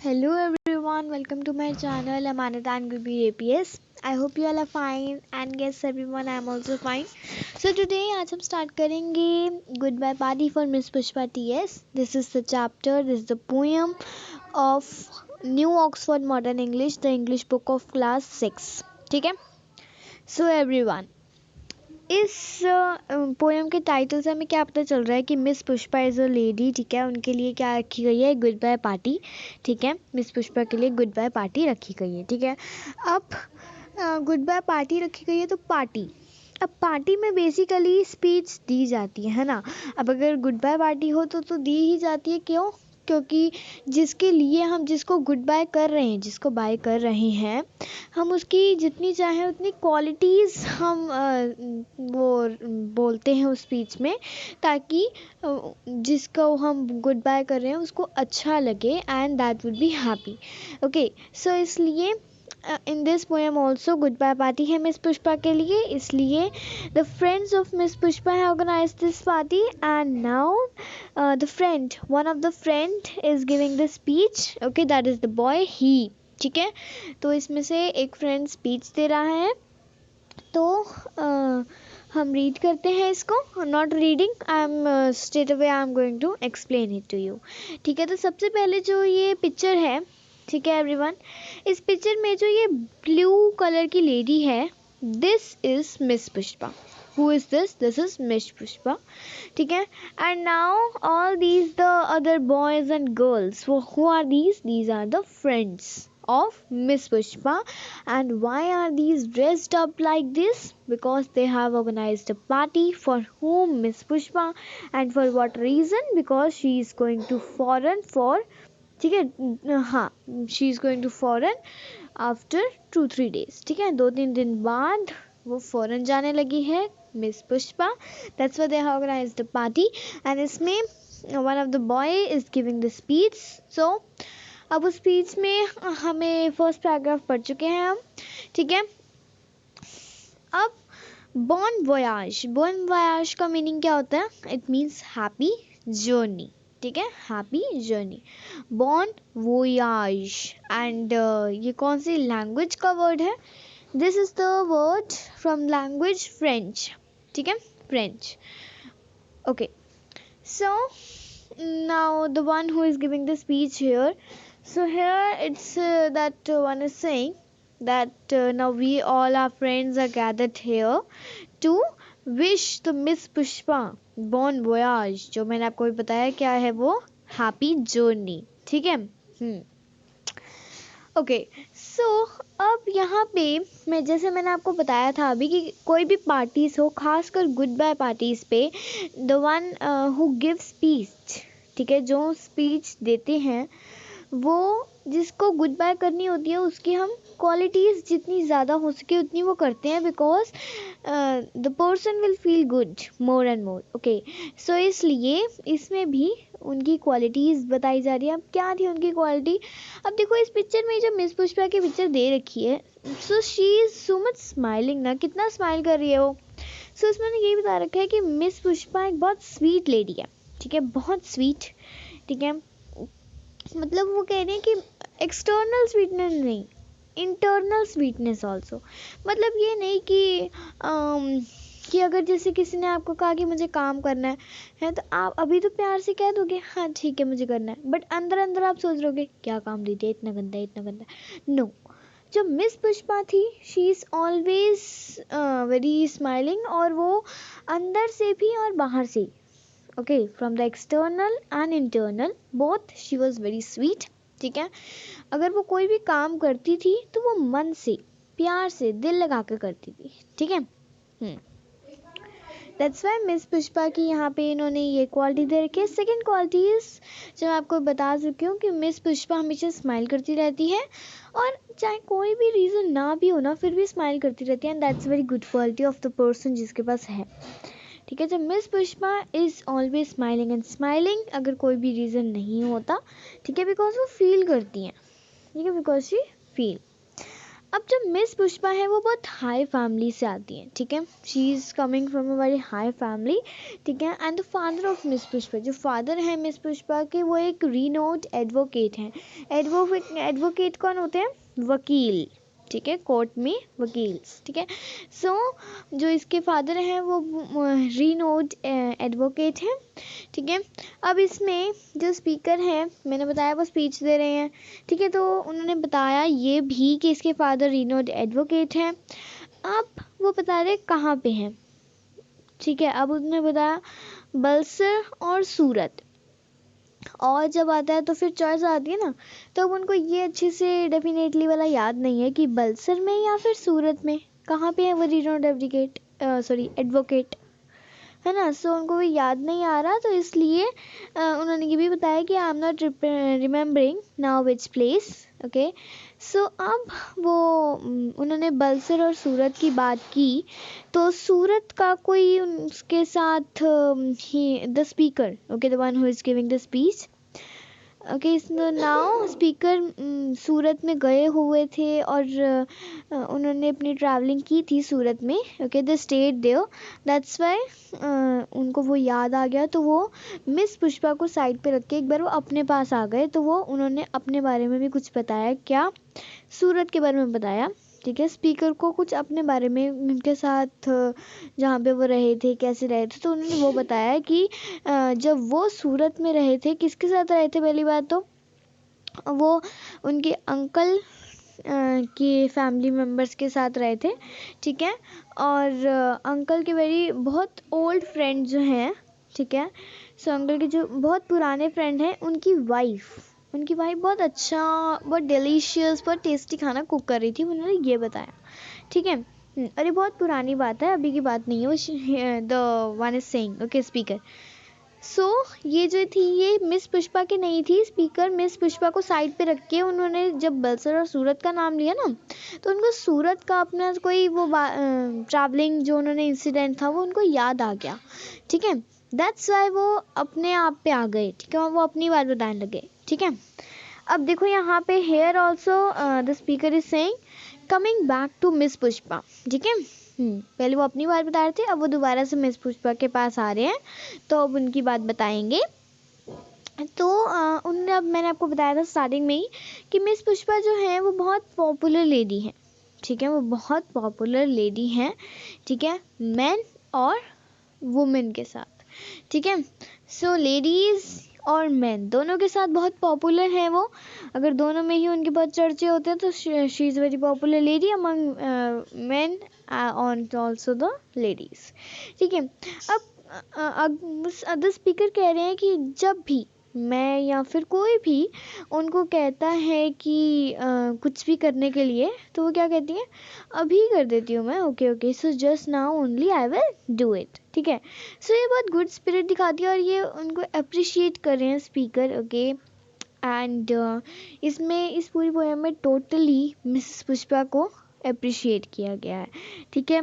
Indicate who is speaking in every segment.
Speaker 1: Hello everyone, welcome to my channel Amanat and Gurbi APS. I hope you all are fine and yes everyone I am also fine. So today आज हम start करेंगे Goodbye Party for Miss Pushpa TS. This is the chapter, this is the poem of New Oxford Modern English, the English book of class 6. ठीक है? So everyone, इस poem के title से हमें क्या पता चल रहा है कि miss Pushpa is a lady. ठीक है, उनके लिए क्या रखी गई है, गुड बाय पार्टी. ठीक है, मिस पुष्पा के लिए गुड बाय पार्टी रखी गई है. ठीक है, अब गुड बाय पार्टी रखी गई है तो पार्टी, अब पार्टी में बेसिकली स्पीच दी जाती है ना. अब अगर गुड बाय पार्टी हो तो दी ही जाती है. क्यों? क्योंकि जिसके लिए हम जिसको गुड बाय कर रहे हैं, जिसको बाय कर रहे हैं, हम उसकी जितनी चाहें उतनी क्वालिटीज़ हम वो बोलते हैं उस स्पीच में, ताकि जिसको हम गुड बाय कर रहे हैं उसको अच्छा लगे and that would be happy. Okay, so इसलिए in this poem also good bye party है मिस पुष्पा के लिए. इसलिए the friends of miss Pushpa है organize this party and now the friend, one of the friend is giving the speech. Okay, that is the boy he. ठीक है, तो इसमें से एक फ्रेंड स्पीच दे रहा है. तो हम रीड करते हैं इसको. Not reading, I am straight away I am going to explain it to you. ठीक है, तो सबसे पहले जो ये पिक्चर है, ठीक है एवरीवन, इस पिक्चर में जो ये ब्लू कलर की लेडी है, this is Miss Pushpa. Who is this? This is Miss Pushpa. ठीक है, and now all these the other boys and girls, who are these? These are the friends of Miss Pushpa. And why are these dressed up like this? Because they have organized a party for whom? Miss Pushpa. And for what reason? Because she is going to foreign for, ठीक है, हाँ, she is going to foreign after 2-3 days. ठीक है, 2-3 दिन बाद वो foreign जाने लगी है miss Pushpa. That's why they have organized the party. And इसमें one of the boy is giving the speech. So अब उस स्पीच में हमें फर्स्ट पैराग्राफ पढ़ चुके हैं हम. ठीक है, अब बॉन वोयाज का मीनिंग क्या होता है? It means happy journey. ठीक है, happy journey, Bon voyage. And ये कौन सी लैंग्वेज का वर्ड है? This is the word from language French. ठीक है, French. Okay, so now the one who is giving the speech here, so here it's that one is saying that now we all our friends are gathered here to wish the Miss Pushpa bon voyage. जो मैंने आपको भी बताया क्या है वो, happy journey. ठीक है. ओके, सो अब यहाँ पे मैं, जैसे मैंने आपको बताया था अभी, कि कोई भी पार्टीज हो, खासकर गुड बाय पार्टीज पे, the one who give speech, ठीक है, जो स्पीच देते हैं, वो जिसको गुड बाय करनी होती है उसकी हम क्वालिटीज़ जितनी ज़्यादा हो सके उतनी वो करते हैं, because the person will feel good more and more. Okay, so इसलिए इसमें भी उनकी क्वालिटीज़ बताई जा रही है. अब क्या थी उनकी क्वालिटी? अब देखो इस पिक्चर में जो मिस पुष्पा की पिक्चर दे रखी है, so she is so much smiling ना, कितना स्माइल कर रही है वो. सो इसमें ये बता रखा है कि मिस पुष्पा एक बहुत स्वीट लेडी है. ठीक है, बहुत स्वीट. ठीक है, मतलब वो कह रहे हैं कि एक्सटर्नल स्वीटनेस नहीं, इंटरनल स्वीटनेस ऑल्सो. मतलब ये नहीं कि अगर जैसे किसी ने आपको कहा कि मुझे काम करना है तो आप अभी तो प्यार से कह दोगे हाँ ठीक है मुझे करना है, बट अंदर अंदर आप सोच रहोगे क्या काम दे दिया, इतना गंदा इतना गंदा. नो, जो मिस पुष्पा थी, she is always very smiling, और वो अंदर से भी और बाहर से, okay, from the external and internal both she was very sweet. ठीक है, अगर वो कोई भी काम करती थी तो वो मन से, प्यार से, दिल लगा कर करती थी. ठीक है, दैट्स वाई मिस पुष्पा की यहाँ पे इन्होंने ये क्वालिटी दे रखी है. सेकेंड क्वालिटी इज, जो मैं आपको बता चुकी हूँ, कि मिस पुष्पा हमेशा स्माइल करती रहती है, और चाहे कोई भी रीज़न ना भी हो ना, फिर भी स्माइल करती रहती है. And that's very good quality of the person जिसके पास है. ठीक है, जब miss Pushpa is always smiling and smiling, अगर कोई भी रीज़न नहीं होता. ठीक है, बिकॉज वो फील करती हैं. ठीक है, बिकॉज शी फील. अब जो मिस पुष्पा है वो बहुत हाई फैमिली से आती है, ठीक है, she is coming from a very high family, ठीक है। And the father of miss Pushpa, जो फादर है मिस पुष्पा के, वो एक रीनोड एडवोकेट हैं। एडवोकेट कौन होते हैं? वकील, ठीक है, कोर्ट में वकील, ठीक है। सो जो इसके फादर हैं वो रीनोड एडवोकेट हैं, ठीक है। अब इसमें जो स्पीकर है, मैंने बताया वो स्पीच दे रहे हैं, ठीक है। तो उन्होंने बताया ये भी कि इसके फादर रीनोड एडवोकेट हैं। अब वो बता रहे कहाँ पे हैं, ठीक है। अब उन्होंने बताया बलसर और सूरत, और जब आता है तो फिर चॉइस आती है ना, तो अब उनको ये अच्छे से डेफिनेटली वाला याद नहीं है कि बलसर में या फिर सूरत में कहाँ पे है वो रीनोड एडवोकेट, है ना। सो उनको भी याद नहीं आ रहा, तो इसलिए उन्होंने ये भी बताया कि I am not remembering now which place, okay. So अब वो उन्होंने बलसर और सूरत की बात की, तो सूरत का कोई उसके साथ ही the speaker, okay, the one who is giving the speech, okay, now speaker Surat में गए हुए थे और उन्होंने अपनी ट्रैवलिंग की थी सूरत में, okay, the state there, that's why उनको वो याद आ गया। तो वो मिस पुष्पा को साइड पे रख के एक बार वो अपने पास आ गए, तो वो उन्होंने अपने बारे में भी कुछ बताया, क्या? सूरत के बारे में बताया, ठीक है। स्पीकर को कुछ अपने बारे में, उनके साथ जहाँ पे वो रहे थे, कैसे रहे थे, तो उन्होंने वो बताया कि जब वो सूरत में रहे थे, किसके साथ रहे थे? पहली बात तो वो उनके अंकल के फैमिली मेम्बर्स के साथ रहे थे, ठीक है। और अंकल के बहुत ओल्ड फ्रेंड जो हैं, ठीक है, सो अंकल के जो बहुत पुराने फ्रेंड हैं, उनकी वाइफ बहुत अच्छा, बहुत डिलीशियस, बहुत टेस्टी खाना कुक कर रही थी, उन्होंने ये बताया, ठीक है। अरे बहुत पुरानी बात है, अभी की बात नहीं है, वो the one is saying, okay, speaker. So ये जो थी ये मिस पुष्पा की नहीं थी। स्पीकर मिस पुष्पा को साइड पे रख के उन्होंने जब बलसर और सूरत का नाम लिया ना, तो उनको सूरत का अपना कोई वो ट्रैवलिंग जो उन्होंने इंसिडेंट था वो उनको याद आ गया, ठीक है। दैट्स वाई वो अपने आप पे आ गए, ठीक है, वो अपनी बात बताने लगे, ठीक है। अब देखो यहाँ पे here also the speaker is saying coming back to Miss Pushpa, ठीक है। पहले वो अपनी बात बता रहे थे, अब वो दोबारा से मिस पुष्पा के पास आ रहे हैं, तो अब उनकी बात बताएंगे। तो उन्होंने, अब मैंने आपको बताया था स्टार्टिंग में ही कि मिस पुष्पा जो है वो बहुत पॉपुलर लेडी है, ठीक है, वो बहुत पॉपुलर लेडी हैं, ठीक है, मैन और वुमेन के साथ, ठीक है। सो लेडीज़ और मैन दोनों के साथ बहुत पॉपुलर है वो, अगर दोनों में ही उनके बहुत चर्चे होते हैं, तो she is very popular lady among man on also the ladies, ठीक है। अब अदर स्पीकर कह रहे हैं कि जब भी मैं या फिर कोई भी उनको कहता है कि कुछ भी करने के लिए, तो वो क्या कहती हैं? अभी कर देती हूँ मैं, okay, so just now only I will do it, ठीक है। सो ये बहुत गुड स्पिरिट दिखाती है और ये उनको अप्रिशिएट कर रहे हैं स्पीकर, ओके। एंड इसमें इस पूरी पोएम में टोटली मिसेस पुष्पा को अप्रिशिएट किया गया है, ठीक है।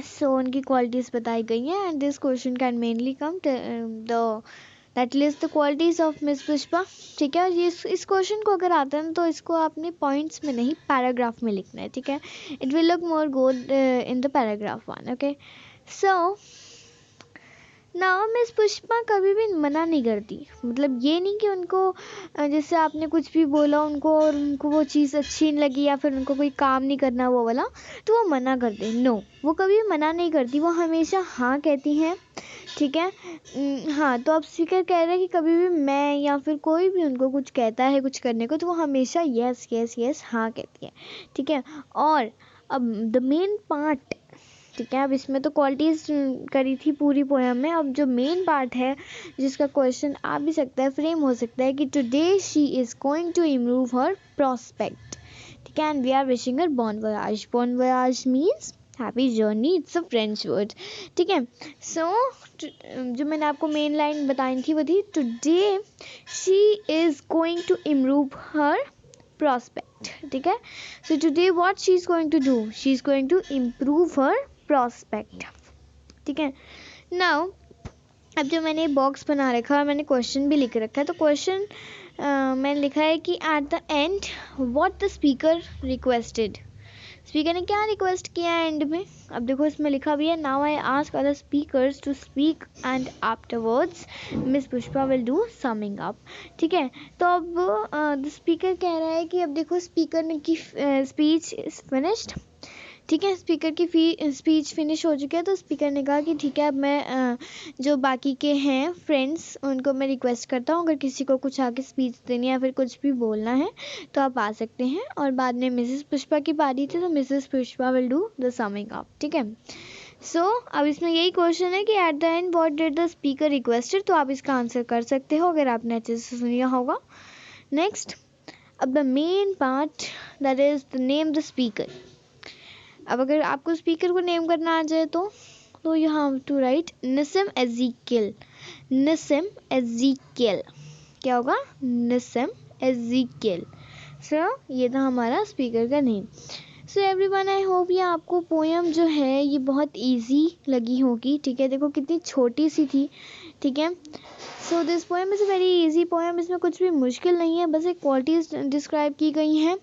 Speaker 1: सो उनकी क्वालिटीज़ बताई गई हैं, and this question can mainly come the that list the qualities of miss Pushpa, ठीक है। और ये इस क्वेश्चन को अगर आता है ना, तो इसको आपने पॉइंट्स में नहीं पैराग्राफ में लिखना है, ठीक है। It will look more good in the paragraph one, okay. So ना मिस पुष्पा कभी भी मना नहीं करती, मतलब ये नहीं कि उनको जैसे आपने कुछ भी बोला उनको और उनको वो चीज़ अच्छी नहीं लगी या फिर उनको कोई काम नहीं करना वो वाला, तो वो मना कर दे, नो, वो कभी मना नहीं करती, वो हमेशा हाँ कहती हैं, ठीक है। हाँ, तो अब स्पीकर कह रहे हैं कि कभी भी मैं या फिर कोई भी उनको कुछ कहता है कुछ करने को, तो वो हमेशा यस यस यस हाँ कहती है, ठीक है। और अब द मेन पार्ट, ठीक है, अब इसमें तो क्वालिटीज़ करी थी पूरी पोएम में, अब जो मेन पार्ट है जिसका क्वेश्चन आ भी सकता है, फ्रेम हो सकता है कि today she is going to improve her prospect, ठीक है, and we are wishing her bon voyage means happy journey, it's a French word, ठीक है। सो जो मैंने आपको मेन लाइन बताई थी वो थी today she is going to improve her prospect, ठीक है। So today what she is going to do, she is going to improve her prospect, ठीक है। नाउ अब जो मैंने बॉक्स बना रखा है, मैंने क्वेश्चन भी लिख रखा है, तो क्वेश्चन मैंने लिखा है कि eight the end what the speaker requested, speaker ने क्या रिक्वेस्ट किया एंड में। अब देखो इसमें लिखा भी है, now I ask other speakers to speak and afterwards Miss Pushpa will do summing up. ठीक है, तो अब द स्पीकर कह रहा है कि अब देखो स्पीकर ने की स्पीच इज फिनिश्ड। ठीक है, स्पीकर की स्पीच फिनिश हो चुकी है, तो स्पीकर ने कहा कि ठीक है अब मैं जो बाकी के हैं फ्रेंड्स उनको मैं रिक्वेस्ट करता हूँ, अगर किसी को कुछ आके स्पीच देनी या फिर कुछ भी बोलना है तो आप आ सकते हैं। और बाद में मिसेस पुष्पा की बारी थी, तो Mrs Pushpa will do the summing up. ठीक है, सो अब इसमें यही क्वेश्चन है कि eight the end what did the speaker requested, तो आप इसका आंसर कर सकते हो अगर आपने अच्छे से सुनिया होगा। नेक्स्ट, अब the main part that is the name the speaker. अब अगर आपको स्पीकर को नेम करना आ जाए तो यू हैव टू राइट निसिम एज़ेकियल। निसिम एज़ेकियल क्या होगा, निसिम एज़ेकियल। सो ये था हमारा स्पीकर का name. So everyone, I hope ये आपको पोएम जो है ये बहुत इजी लगी होगी। ठीक है, देखो कितनी छोटी सी थी। ठीक है, so this poem is a very easy poem, इसमें कुछ भी मुश्किल नहीं है, बस एक क्वालिटीज डिस्क्राइब की गई हैं।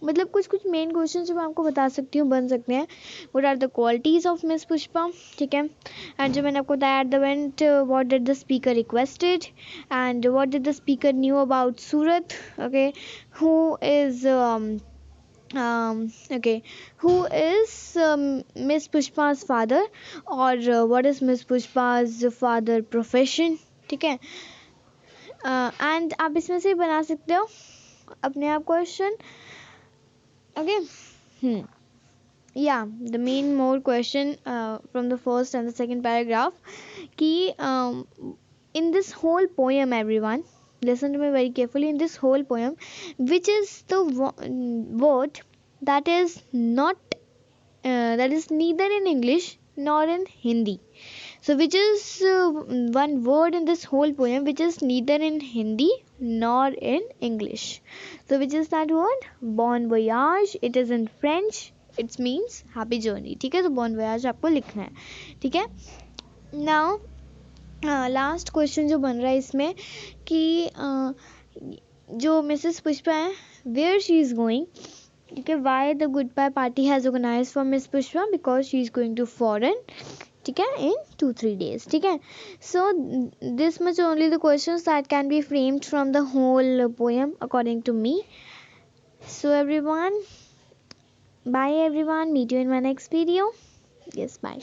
Speaker 1: मतलब कुछ कुछ मेन क्वेश्चन जो मैं आपको बता सकती हूँ बन सकते हैं, what are the qualities of miss Pushpa. ठीक है, एंड जो मैंने आपको बताया at the end what did the speaker requested and what did the speaker knew about Surat. Okay, who is okay, who is Miss Pushpa's father, or what is Miss Pushpa's father profession। ठीक है, and आप इसमें से बना सकते हो अपने आप question. Okay, yeah, the main more question from the first and the second paragraph ki in this whole poem, everyone listen to me very carefully, in this whole poem which is the word that is not that is neither in English nor in Hindi. So which is one word in this whole poem which is neither in Hindi nor in English. So which is that word? Bon voyage. It is in French. It means happy journey. ठीक है, तो bon voyage आपको लिखना है। ठीक है, now last question जो बन रहा है इसमें कि जो मिसेस पुष्पा है वेयर शी इज गोइंग। ठीक है, why the good bye party has organise for miss Pushpa, because she is going to foreign. ठीक है, इन 2-3 days। ठीक है, so this much only the questions that can be framed from the whole poem according to me. So everyone, bye everyone, meet you in my next video. Yes, bye.